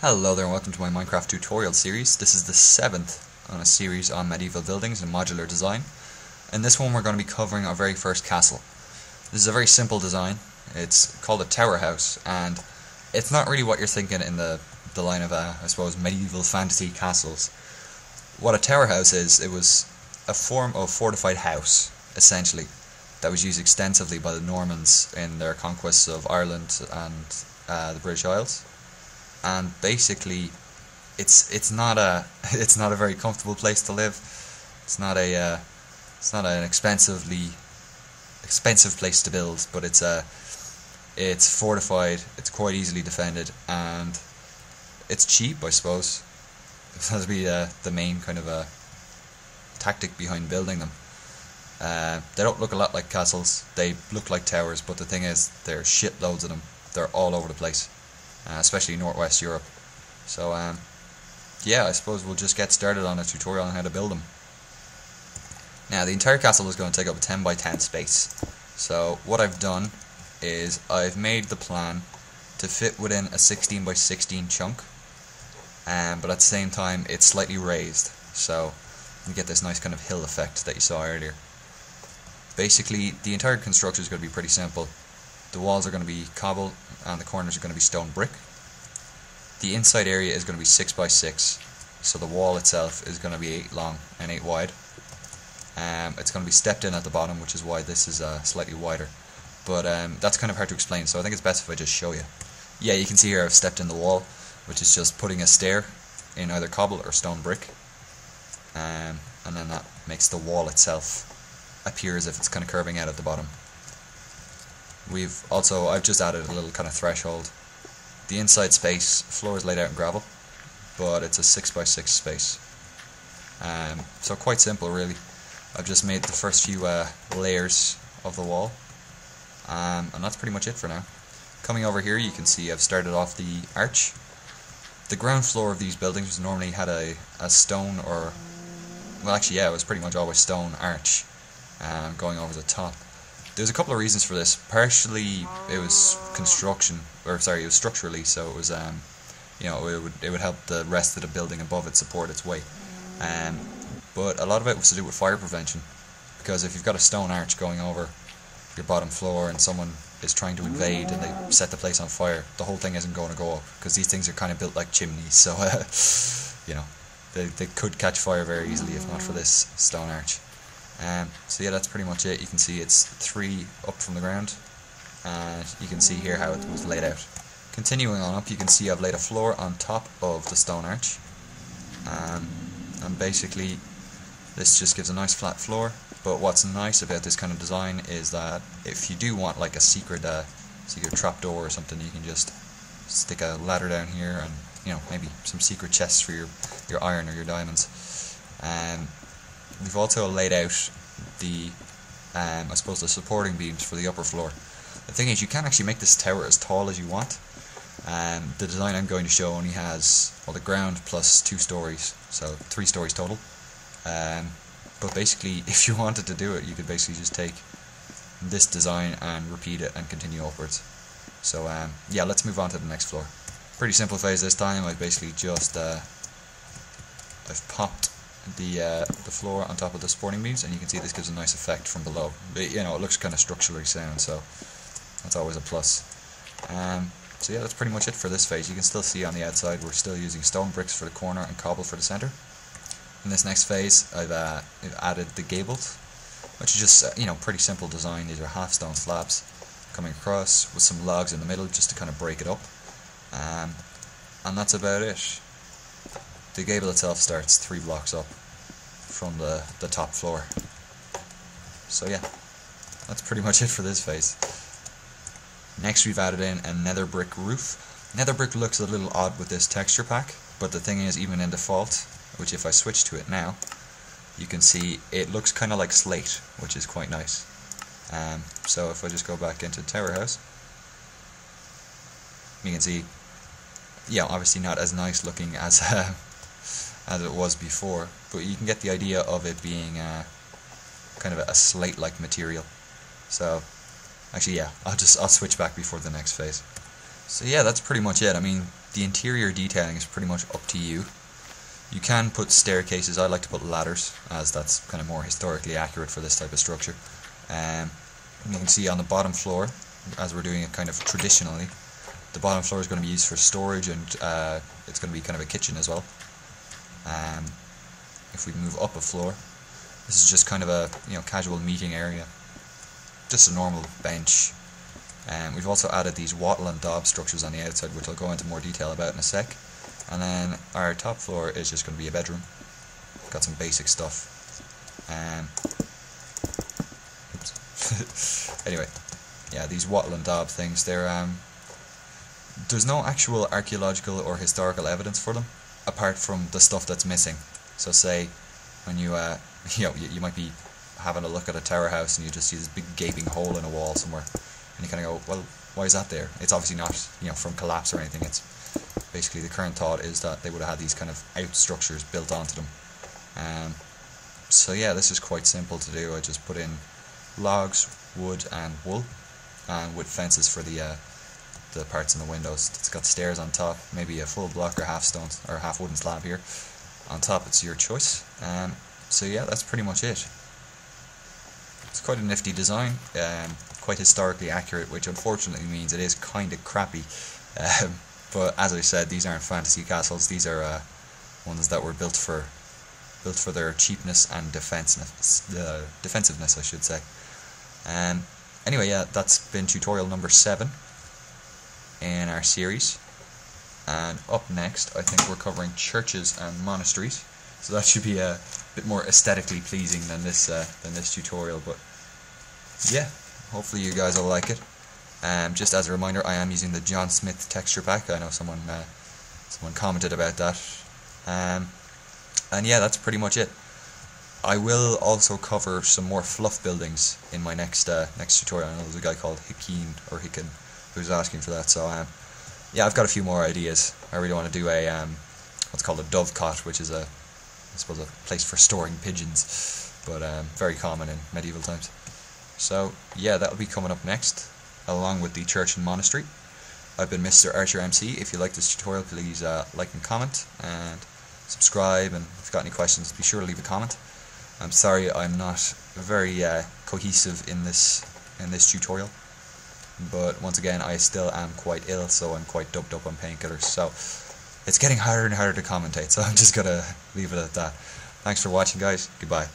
Hello there and welcome to my Minecraft tutorial series. This is the 7th on a series on medieval buildings and modular design. In this one we're going to be covering our very first castle. This is a very simple design. It's called a tower house, and it's not really what you're thinking in the line of, I suppose, medieval fantasy castles. What a tower house is, it was a form of fortified house, essentially, that was used extensively by the Normans in their conquests of Ireland and the British Isles. And basically, it's not a very comfortable place to live. It's not an expensive place to build, but it's fortified. It's quite easily defended, and it's cheap, I suppose. That would be the main kind of tactic behind building them. They don't look a lot like castles. They look like towers, but the thing is, there's shitloads of them. They're all over the place. Especially Northwest Europe. So yeah, I suppose we'll just get started on a tutorial on how to build them. Now the entire castle is going to take up a 10 by 10 space. So what I've done is I've made the plan to fit within a 16 by 16 chunk, but at the same time it's slightly raised, so you get this nice kind of hill effect that you saw earlier. Basically the entire construction is going to be pretty simple. The walls are going to be cobble and the corners are going to be stone brick. The inside area is going to be 6 by 6, so the wall itself is going to be 8 long and 8 wide. It's going to be stepped in at the bottom, which is why this is slightly wider. But that's kind of hard to explain, so I think it's best if I just show you. Yeah, you can see here I've stepped in the wall, which is just putting a stair in either cobble or stone brick. And then that makes the wall itself appear as if it's kind of curving out at the bottom. I've just added a little kind of threshold. The inside space, floor is laid out in gravel, but it's a 6 by 6 space. So quite simple really. I've just made the first few layers of the wall, and that's pretty much it for now. Coming over here you can see I've started off the arch. The ground floor of these buildings normally had a stone or, well actually yeah, it was pretty much always stone arch going over the top. There's a couple of reasons for this. Partially, it was structurally, so it was, it would help the rest of the building above it support its weight. But a lot of it was to do with fire prevention, because if you've got a stone arch going over your bottom floor and someone is trying to invade and they set the place on fire, the whole thing isn't going to go up, because these things are kind of built like chimneys, so they could catch fire very easily if not for this stone arch. So yeah, that's pretty much it. You can see it's 3 up from the ground, and you can see here how it was laid out. Continuing on up, you can see I've laid a floor on top of the stone arch, and basically this just gives a nice flat floor. But what's nice about this kind of design is that if you do want like a secret trapdoor or something, you can just stick a ladder down here, and maybe some secret chests for your iron or your diamonds. We've also laid out the the supporting beams for the upper floor. The thing is, you can actually make this tower as tall as you want. The design I'm going to show only has, well, the ground plus 2 stories, so 3 stories total. But basically, if you wanted to do it, you could basically just take this design and repeat it and continue upwards. So yeah, let's move on to the next floor. Pretty simple phase this time. I basically just I've popped the floor on top of the supporting beams, and you can see this gives a nice effect from below. It looks kind of structurally sound, so that's always a plus. So yeah, that's pretty much it for this phase. You can still see on the outside we're still using stone bricks for the corner and cobble for the center. In this next phase I've added the gables, which is just pretty simple design. These are half stone slabs coming across with some logs in the middle just to kind of break it up, and that's about it. The gable itself starts 3 blocks up from the top floor. So yeah, that's pretty much it for this phase. Next we've added in a nether brick roof. Nether brick looks a little odd with this texture pack, but the thing is, even in default, which if I switch to it now, you can see it looks kind of like slate, which is quite nice. So if I just go back into Tower House, you can see, yeah, obviously not as nice looking as it was before, but you can get the idea of it being kind of a slate-like material. So actually, yeah, I'll switch back before the next phase. So yeah, that's pretty much it. I mean, The interior detailing is pretty much up to you. You can put staircases. I like to put ladders, as that's kind of more historically accurate for this type of structure. You can see on the bottom floor, as we're doing it kind of traditionally, the bottom floor is going to be used for storage, and it's going to be kind of a kitchen as well. If we move up a floor, this is just kind of a casual meeting area, just a normal bench. We've also added these wattle and daub structures on the outside, which I'll go into more detail about in a sec. And then our top floor is just going to be a bedroom. Got some basic stuff. Oops. Anyway, yeah, these wattle and daub things, there's no actual archaeological or historical evidence for them, apart from the stuff that's missing. So say when you you might be having a look at a tower house and you just see this big gaping hole in a wall somewhere, and you kind of go, well, why is that there? It's obviously not from collapse or anything. It's basically, the current thought is that they would have had these kind of out structures built onto them. So yeah, this is quite simple to do. I just put in logs, wood and wool, and with fences for the parts in the windows. It's got stairs on top, maybe a full block or half stone or half wooden slab here on top. It's your choice. So yeah, that's pretty much it. It's quite a nifty design, quite historically accurate, which unfortunately means it is kind of crappy. But as I said, these aren't fantasy castles. These are ones that were built for their cheapness and defensiveness, I should say. Anyway, yeah, that's been tutorial number 7 in our series. And up next, I think we're covering churches and monasteries. So that should be a bit more aesthetically pleasing than this tutorial. But yeah, hopefully you guys will like it. Just as a reminder, I am using the John Smith texture pack. I know someone commented about that. And yeah, that's pretty much it. I will also cover some more fluff buildings in my next tutorial. I know there's a guy called Hicken who's asking for that. So yeah, I've got a few more ideas. I really want to do a what's called a dovecot, which is I suppose a place for storing pigeons, but very common in medieval times. So yeah, that'll be coming up next, along with the church and monastery. I've been Mr. Archer MC. If you like this tutorial, please like and comment and subscribe, and if you've got any questions, be sure to leave a comment. I'm sorry I'm not very cohesive in this tutorial, but once again, I still am quite ill, so I'm quite doped up on painkillers, so it's getting harder and harder to commentate, so I'm just gonna leave it at that. Thanks for watching, guys. Goodbye.